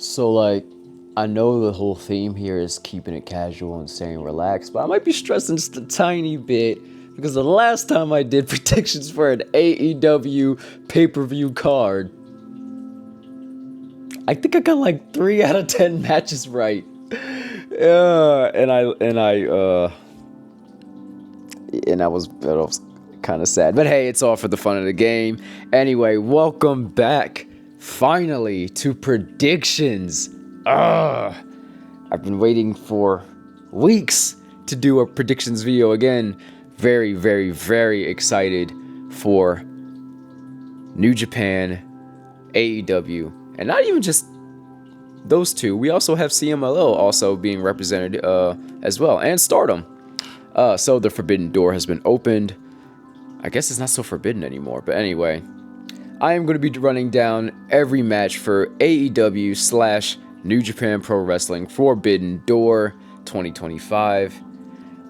So, like, I know the whole theme here is keeping it casual and staying relaxed, but I might be stressing just a tiny bit because the last time I did predictions for an AEW pay-per-view card, I think I got like 3 out of 10 matches right. Yeah, and I was kind of sad. But hey, it's all for the fun of the game. Anyway, welcome back finally to predictions. I've been waiting for weeks to do a predictions video again. Very, very, very excited for New Japan, AEW, and not even just those two. We also have CMLL also being represented as well, and Stardom. So the Forbidden Door has been opened. I guess it's not so forbidden anymore, but anyway, I am going to be running down every match for AEW / New Japan Pro Wrestling Forbidden Door 2025.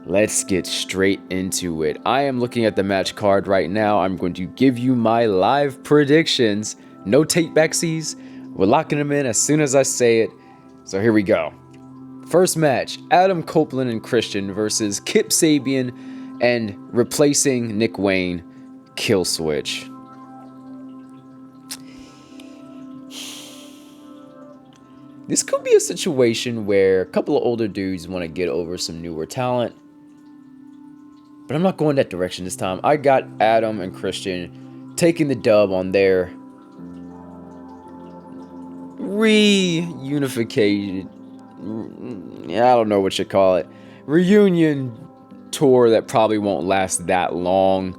Let's get straight into it. I am looking at the match card right now. I'm going to give you my live predictions. No tape backsies. We're locking them in as soon as I say it. So here we go. First match, Adam Copeland and Christian versus Kip Sabian and replacing Nick Wayne, Kill Switch. This could be a situation where a couple of older dudes want to get over some newer talent, but I'm not going that direction this time. I got Adam and Christian taking the dub on their reunification. I don't know what you call it. Reunion tour that probably won't last that long.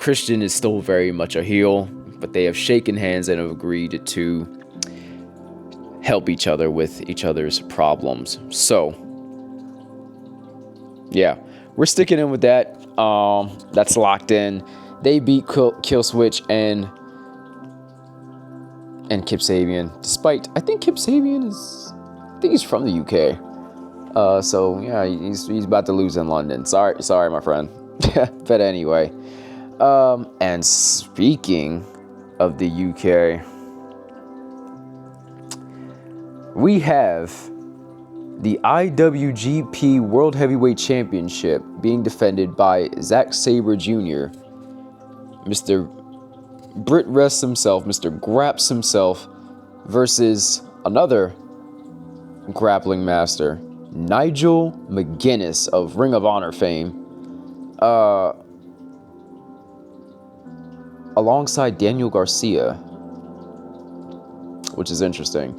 Christian is still very much a heel, but they have shaken hands and have agreed to help each other with each other's problems. So, yeah, we're sticking in with that. That's locked in. They beat Kill Switch and Kip Sabian. Despite, I think Kip Sabian he's from the UK. So yeah, he's about to lose in London. Sorry, my friend. But anyway, and speaking of the UK, we have the IWGP World Heavyweight Championship being defended by Zack Sabre Jr., Mr. Brit Rest himself, Mr. Graps himself, versus another grappling master, Nigel McGuinness of Ring of Honor fame, alongside Daniel Garcia, which is interesting,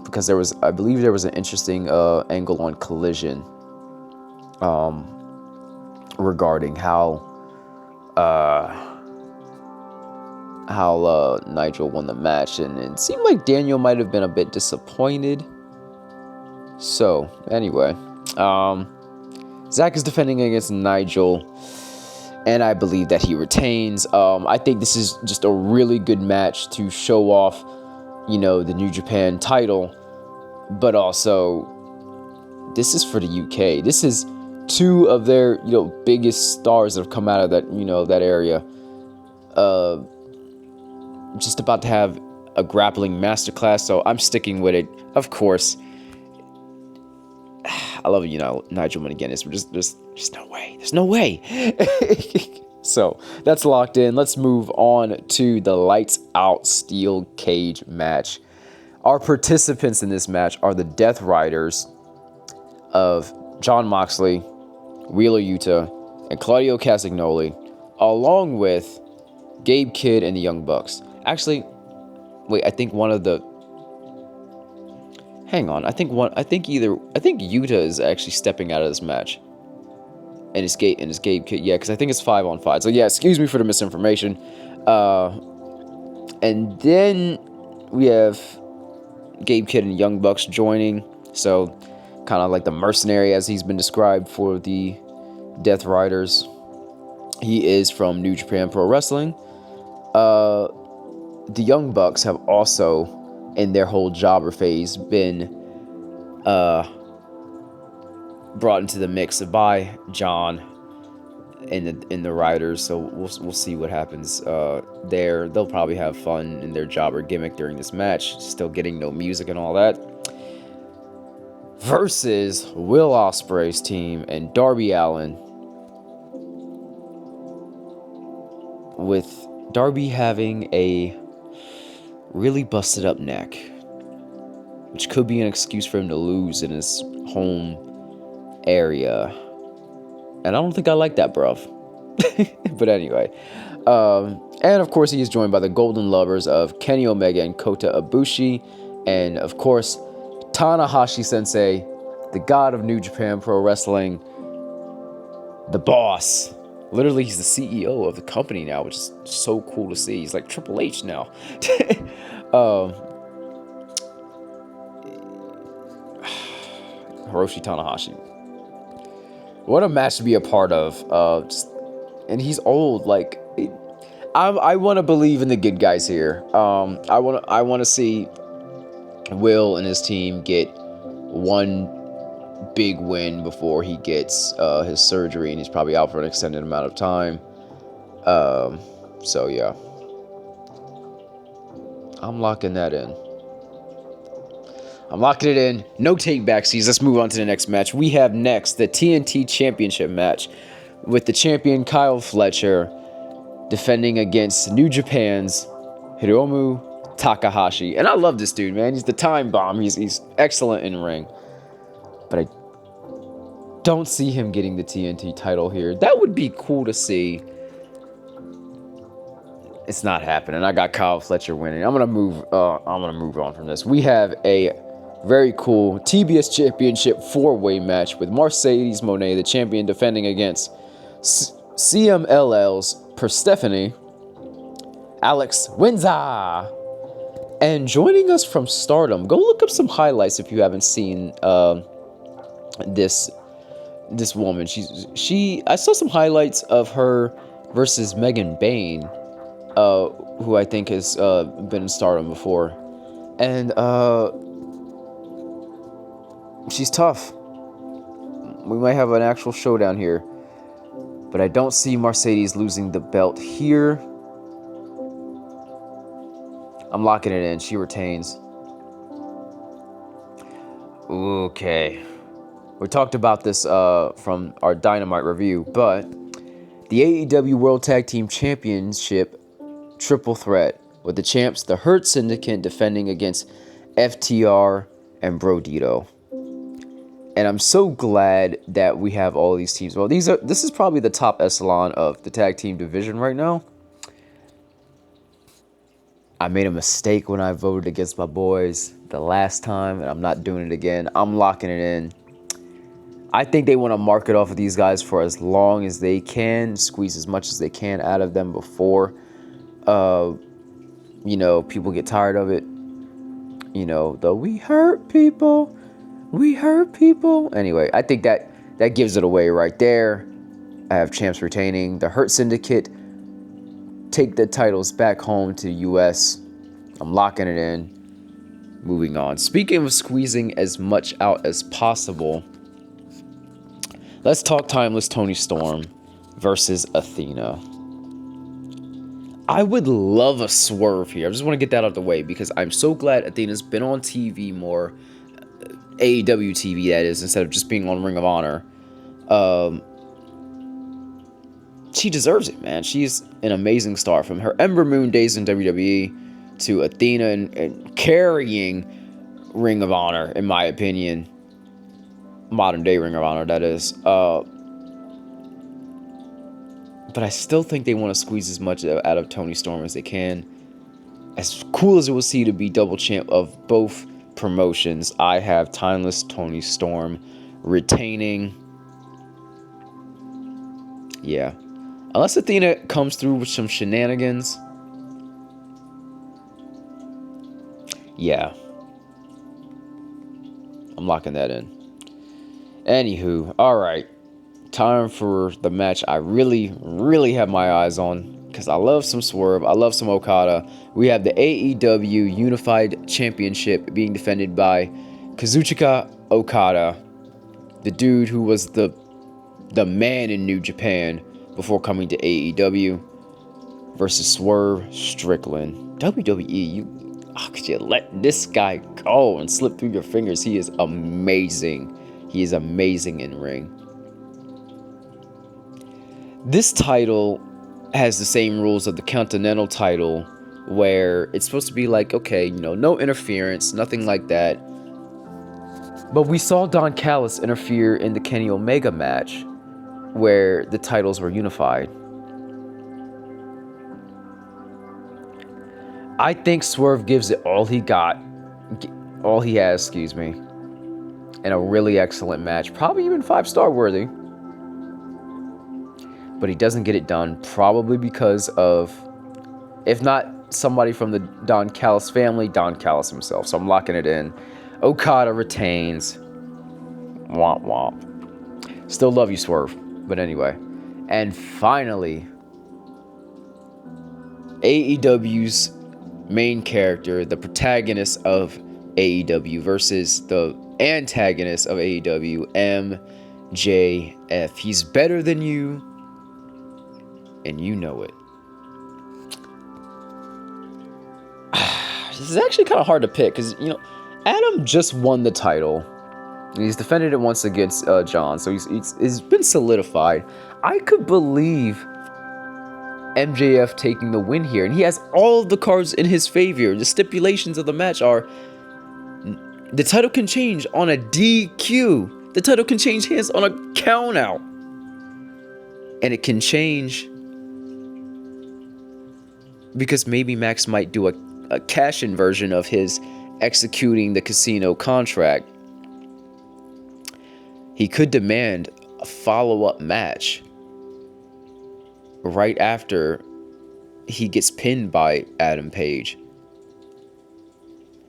because I believe there was an interesting angle on Collision regarding how Nigel won the match, and it seemed like Daniel might have been a bit disappointed. So, anyway, Zack is defending against Nigel, and I believe that he retains. I think this is just a really good match to show off, the New Japan title, but also, this is for the UK. This is two of their, biggest stars that have come out of that, that area. Just about to have a grappling masterclass, so I'm sticking with it. Of course, I love Nigel McGuinness, but there's no way. There's no way. So that's locked in. Let's move on to the lights out steel cage match. Our participants in this match are the Death Riders of Jon Moxley, Wheeler Yuta, and Claudio Castagnoli, along with Gabe Kidd and the Young Bucks. Actually, wait, I think one of the... Hang on, I think Yuta is actually stepping out of this match. And it's Gabe Kidd, yeah, because I think it's 5-on-5. So yeah, excuse me for the misinformation. And then we have Gabe Kidd and Young Bucks joining. So kind of like the mercenary as he's been described for the Death Riders. He is from New Japan Pro Wrestling. The Young Bucks have also, in their whole jobber phase, been brought into the mix by John in the riders, so we'll see what happens there. They'll probably have fun in their job or gimmick during this match, still getting no music and all that. Versus Will Ospreay's team and Darby Allin, with Darby having a really busted up neck, which could be an excuse for him to lose in his home area. And I don't think I like that, bruv. But anyway. And of course, he is joined by the Golden Lovers of Kenny Omega and Kota Ibushi. And of course, Tanahashi Sensei, the god of New Japan Pro Wrestling, the boss. Literally, he's the CEO of the company now, which is so cool to see. He's like Triple H now. Hiroshi Tanahashi. What a match to be a part of. And he's old. Like, I want to believe in the good guys here. I want to see Will and his team get one big win before he gets his surgery, and he's probably out for an extended amount of time. So yeah, I'm locking that in. I'm locking it in. No take backsies. Let's move on to the next match. We have next the TNT Championship match with the champion Kyle Fletcher defending against New Japan's Hiromu Takahashi. And I love this dude, man. He's the time bomb. He's excellent in ring. But I don't see him getting the TNT title here. That would be cool to see. It's not happening. I got Kyle Fletcher winning. I'm gonna move on from this. We have a very cool TBS Championship 4-way match with Mercedes Moné, the champion, defending against CMLL's Persephone, Alex Windsor. And joining us from Stardom, go look up some highlights if you haven't seen this woman. I saw some highlights of her versus Megan Bayne, who I think has been in Stardom before, and she's tough. We might have an actual showdown here, but I don't see Mercedes losing the belt here. I'm locking it in. She retains. Okay. We talked about this from our Dynamite review, but the AEW World Tag Team Championship triple threat with the champs, the Hurt Syndicate, defending against FTR and Brodito. And I'm so glad that we have all these teams. Well, this is probably the top echelon of the tag team division right now. I made a mistake when I voted against my boys the last time, and I'm not doing it again. I'm locking it in. I think they want to market off of these guys for as long as they can, squeeze as much as they can out of them before, people get tired of it. We hurt people. We hurt people. Anyway, I think that gives it away right there. I have champs retaining. The Hurt Syndicate take the titles back home to the U.S. I'm locking it in. Moving on. Speaking of squeezing as much out as possible, let's talk Timeless Toni Storm versus Athena. I would love a swerve here. I just want to get that out of the way because I'm so glad Athena's been on TV more. AEW TV, that is, instead of just being on Ring of Honor. She deserves it, man. She's an amazing star. From her Ember Moon days in WWE to Athena and carrying Ring of Honor, in my opinion. Modern day Ring of Honor, that is. But I still think they want to squeeze as much out of Toni Storm as they can. As cool as it will see to be double champ of both promotions, I have Timeless Toni Storm retaining. Yeah. Unless Athena comes through with some shenanigans. Yeah. I'm locking that in. Anywho, alright. Time for the match I really, really have my eyes on. Because I love some Swerve. I love some Okada. We have the AEW Unified Championship being defended by Kazuchika Okada. The dude who was the man in New Japan before coming to AEW versus Swerve Strickland. WWE, could you let this guy go and slip through your fingers? He is amazing. He is amazing in ring. This title has the same rules of the Continental title, where it's supposed to be like, okay, no interference, nothing like that. But we saw Don Callis interfere in the Kenny Omega match, where the titles were unified. I think Swerve gives it all he has, in a really excellent match, probably even 5-star worthy. But he doesn't get it done, probably because of, if not somebody from the Don Callis family, Don Callis himself. So I'm locking it in. Okada retains. Womp womp. Still love you, Swerve. But anyway. And finally, AEW's main character, the protagonist of AEW versus the antagonist of AEW, MJF. He's better than you, and you know it. This is actually kind of hard to pick because, Adam just won the title. And he's defended it once against John, so he's been solidified. I could believe MJF taking the win here, and he has all of the cards in his favor. The stipulations of the match are the title can change on a DQ. The title can change hands on a countout. And it can change because maybe Max might do a cash-in version of his executing the casino contract. He could demand a follow-up match right after he gets pinned by Adam Page.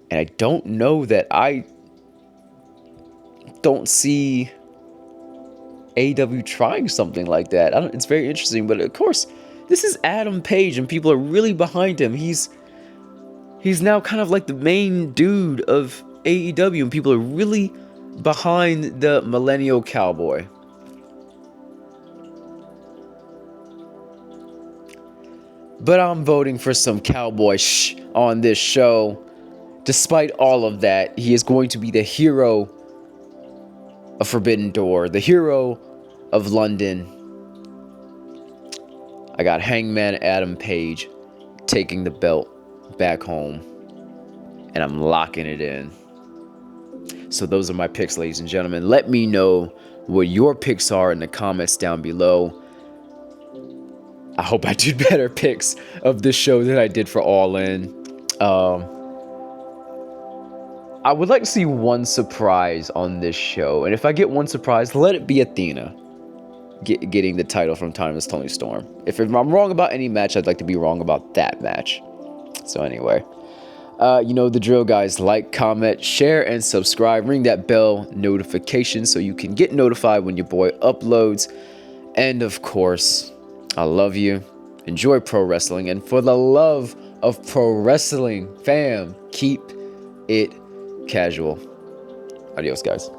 And I don't know that I don't see AEW trying something like that. It's very interesting, but of course, this is Adam Page and people are really behind him. He's now kind of like the main dude of AEW and people are really behind the Millennial Cowboy. But I'm voting for some cowboy on this show. Despite all of that, he is going to be the hero of Forbidden Door, the hero of London. I got Hangman Adam Page taking the belt back home, and I'm locking it in. So those are my picks, ladies and gentlemen. Let me know what your picks are in the comments down below. I hope I did better picks of this show than I did for All In. I would like to see one surprise on this show, and if I get one surprise, let it be Athena getting the title from Timeless Toni Storm. If I'm wrong about any match, I'd like to be wrong about that match. So anyway, you know the drill, guys. Like, comment, share, and subscribe. Ring that bell notification so you can get notified when your boy uploads. And of course, I love you. Enjoy pro wrestling. And for the love of pro wrestling, fam, keep it casual. Adios, guys.